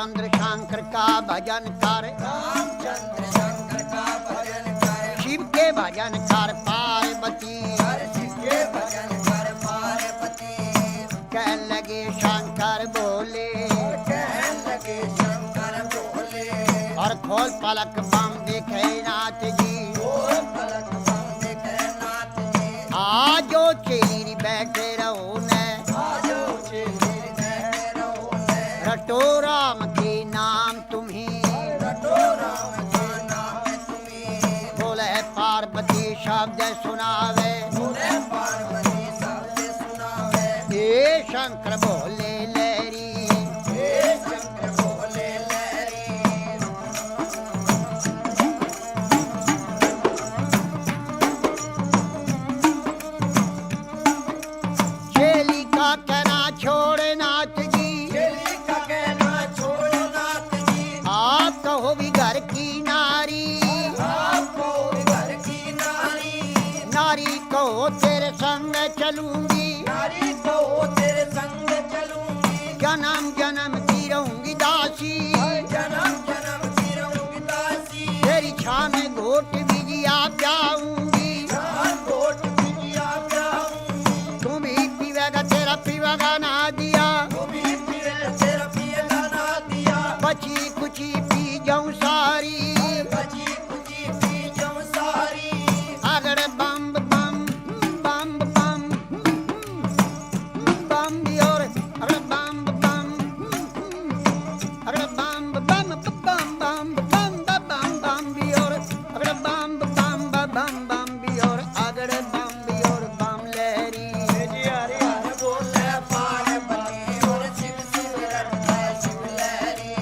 रामचंद्र शंकर का भजन कर, रामचंद्र शंकर का भजन कर, शिव के भजन कर पार्वती। शिव के भजन कर पार्वती। कह लगे शंकर बोले, कहने लगे शंकर बोले, और खोल पलक बम देखे नाथ जी। खोल पलक बम देखे नाथ जी। आजो चेरी बैठे रहो ने, आजो चेली बैठे रहो ने, रटो राम के नाम तुम्हें। रटो राम के नाम तुम्हें। बोले पार्वती शब्द सुनावे, बोले पार्वती शब्द सुनावे। हे शंकर बोले लहरी, हे शंकर बोले लहरी। चेली का कहना छोड़ नाथ जी। चेली का कहना छोड़ो नाथ जी। आप कहो भी घर की नारी, आपको घर की नारी, नारी कहो तेरे संग चलूंगी। नारी को तेरे संग चलूंगी। जन्म जन्म की रहूंगी दासी, जन्म जन्म की रहूंगी दासी। तेरी छान में घोट बिजिया जाऊंगी। जान कोट बिटिया जाऊंगी। तुम ही पीवेगा तेरा पीवेगा ना दिया, तू भी फिर तेरा पिएगा ना दिया। बची कुची पी जाऊं सारी। बची कुची पी जाऊं सारी। अगड़ बम बम बम बम बम भी और अगड़ बम बम अगड़ बम बम बम बम बम बम बम भी और अगड़ बम बम बम बम भी और अगड़ बम भी और बम लहरी। हरि हर बोले पार्वती और शिव शिव रटता शिव लहरी।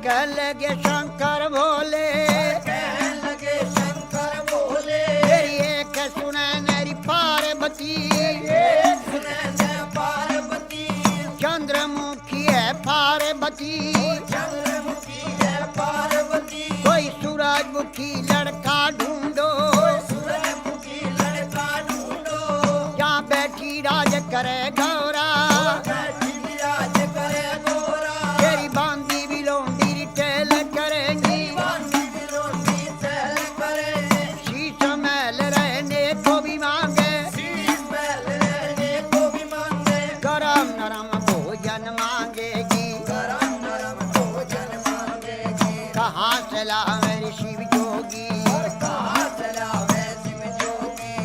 कह लगे शंकर बोले, कहने लगे शंकर बोले, तेरी एक सुने मेरी पार्वती। एक सुनैना पार्वती। चंद्रमुखी है पार्वती, चंद्रमुखी है पार्वती। कोई सूरजमुखी लड़का ढूंढो। सूरजमुखी लड़का ढूंढो। यहाँ बैठी राज करे गौरा, बैठी विराज करे गोरा। तेरी बांधी भी लोंडी रिटेल करेंगी। बांधी बिलोंडी चल करे। शीश महल रहने को भी मांगे, शीश महल रहने को भी मांगे। गरम नरम भोजन मांगेगी। गरम गरम भोजन मांगेगी। कहाँ से लावे रे शिव जोगी, और कहाँ चलावे शिव जोगी।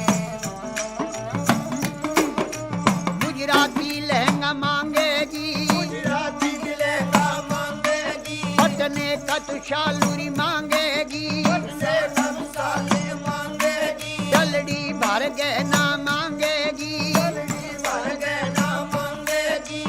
गुजराती लहंगा मांगेगी। गुजराती लहंगा मांगेगी। पटने का तुषालूरी मांगेगी। से सब साले मांगेगी। डलड़ी भर गहना मांगेगी। जल्दी भर गहना मांगेगी।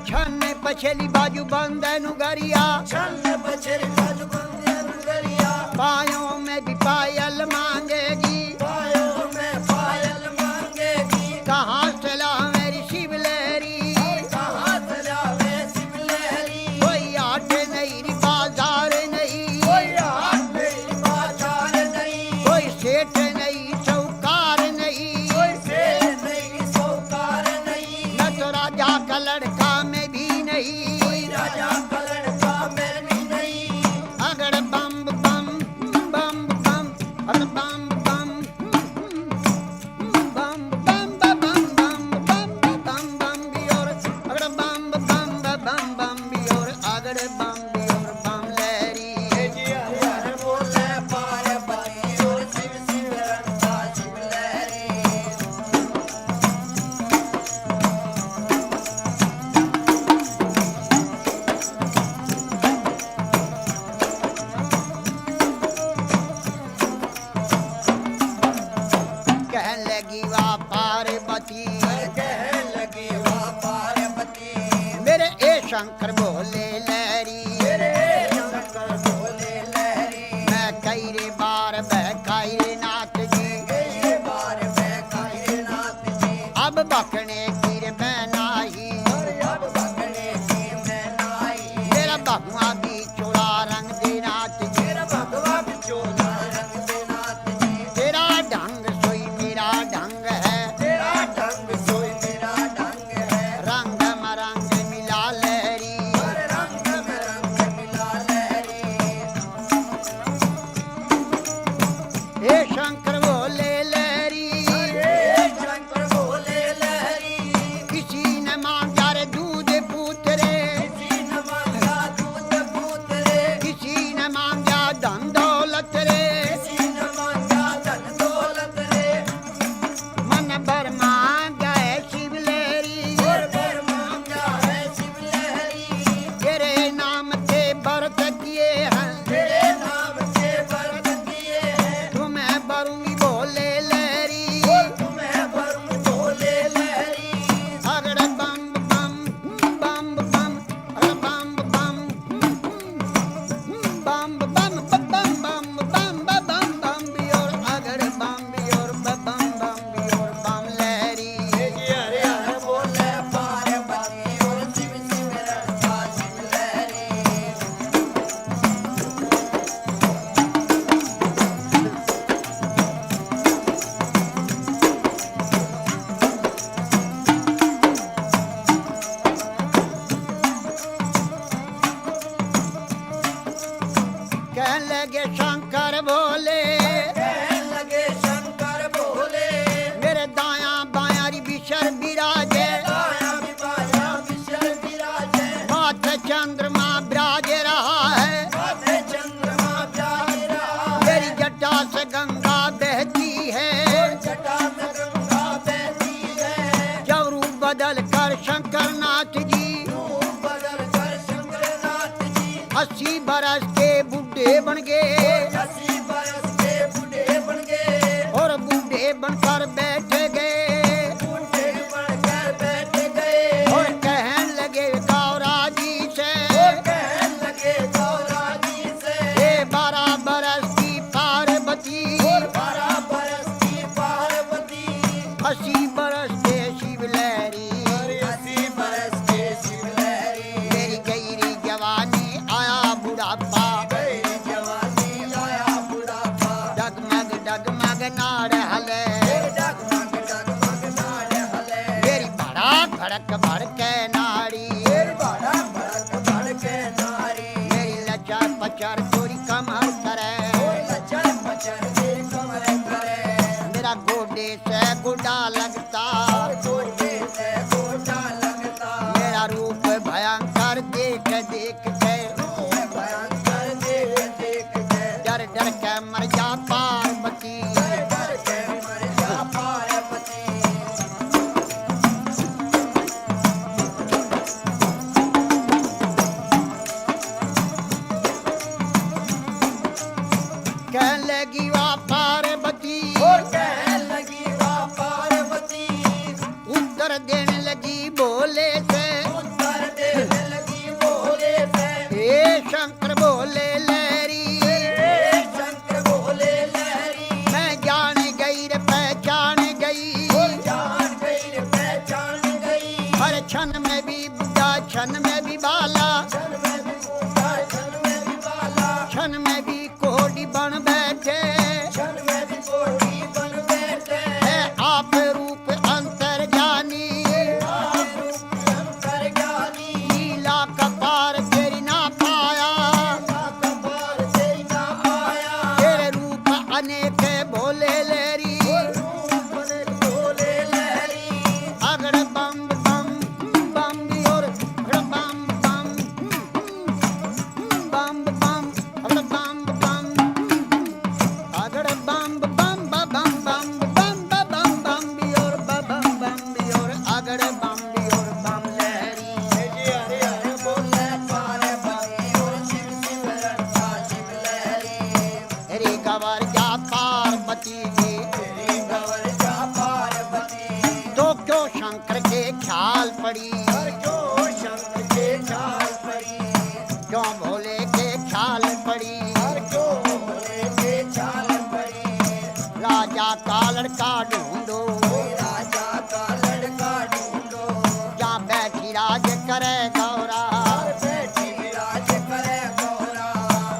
छन पछली बाजू बंदन गरिया, छन्न बछर बाजू बंदे नगरिया। पायों में भी पायल मांगेगी। पायों में पायल मांगेगी। कहाँ से लावे रे शिव लहरी, कहाँ चलावे शिव लहरी। कोई आटे नहीं री बाजार नहीं, कोई हाथ नहीं बाजार नहीं। कोई सेठ नहीं चौकार नहीं, कोई शेर नहीं सौकार नहीं। न तो राजा का लड़का में भी नहीं। कोई राजा का लड़का में भी नहीं। अगड़ बम बम बम बम अगड़ बम बम बम बम बम बम बम बम बम भी और अगड़ बम बम बम बम भी और अगड़ बम भी और बम लहरी। हर बोले पार्वती और शिव शिव रटता शिव लहरी। कह लगी वाह पार्वती, कहने लगी वाह पार्वती। मेरे ए शंकर बोले लहरी। मेरे शंकर बोले लहरी। मैं कई रे बार बहकाई रे नाथ जी, ये बार बैठाए नाथ जी। अब बकने की रे मैं नाही। और अब भगने की मैं नाई। मेरा बहुआ भी चुरा विशर विराजे माथे चंद्रमा विराज रहा है मेरी जटा से गंगा बहती है जब रूप बदल कर शंकर नाथ जी 80 बरस के बूढ़े बन गए और बूढ़े बनकर बैठ गए और कहने लगे गौरा जी से ये 12 बरस की पार्वती 80 बरस के शिवलहरी मेरी गईरी जवानी आया बुढ़ापा डगमग डगमग नाड़ हले मेरी भड़क भड़क भड़के नाड़ी मेरी लचर पचर चोरी कमर करे मेरा गोडे से गुडा लगता मेरा रूप भयंकर देख देख के डर डर के मर जा पार्वती कहने लगी वाह पार्वती उत्तर देने लगी बोले से हे शंकर बोले लहरी मैं जान गई रे पहचान गई हर क्षण में भी बुढ़ा क्षण में भी बाला क्षण में भी कोड़ी बन बैठे है आप रूप अंतर जानी लीला कपार तेरी ना पाया तेरे रूप अनेक भोले लहरी अगड़ बम बम बम और बम बम बम बम अगड़ बम बम अगड़ बम बम बम बम बम बम बम और बम बम और अगड़ बम और बम लहरी रे गवर जा पार्वती जी तो क्यों शंकर के ख्याल पड़ी क्यों भोले के ख्याल पड़ी राजा का लड़का ढूंढो जहाँ बैठी राज करे गौरा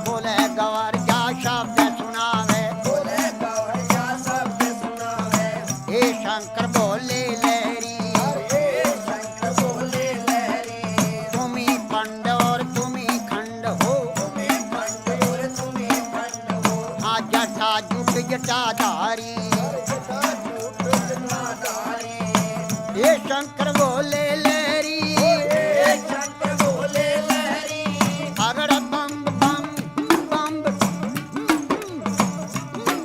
बोले गवर जा शब्द सुनावे हे शंकर बोले लहरी तुम्ही पंड और तुम्ही खंड हो हाँ जटा जुट जटाधारी हे शंकर बोले लहरी अगड़ बम बम बम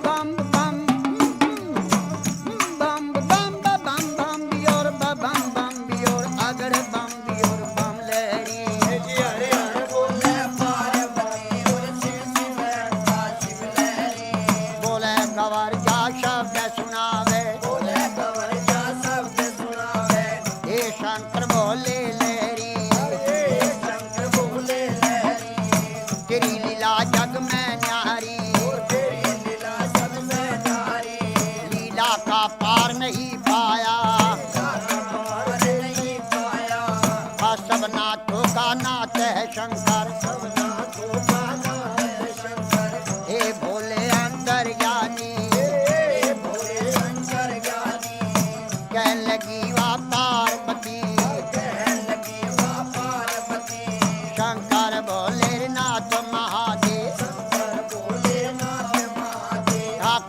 बम बम बम बम बम बम बियोर बम बम बियोर अगड़ बम बियोर बम लहरी बोले गवर जा शब्द सुनावे हे शंकर बोले लहरी तेरी लीला जग में न्यारी लीला का पार नहीं पाया सब नाथों का नाथ है शंकर हे भोले अंतर्यामी कहने लगी वा पार्वती शंकर भोले नाथ महादेव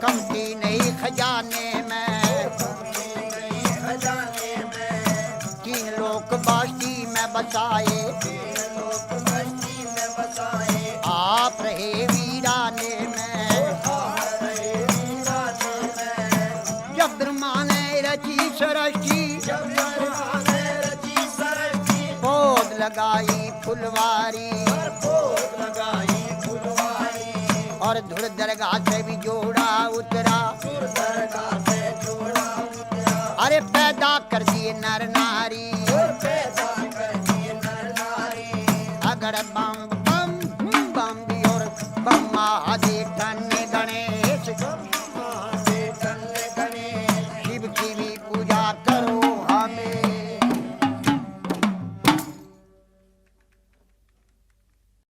कमती नहीं खजाने में बसाए, लोक कश्ती में बसाए, आप रहे वीराने में। रहे वीराने में। जब ब्रह्मा ने रची सृष्टि, जब ब्रह्मा ने रची सृष्टि, पौध लगाई फुलवारी, पोत लगाई फुलवारी, और धुर दरगाह से भी जोड़ा उतरा। सुर दरगाह से जोड़ा उतरा, अरे पैदा कर दिए नर नारी,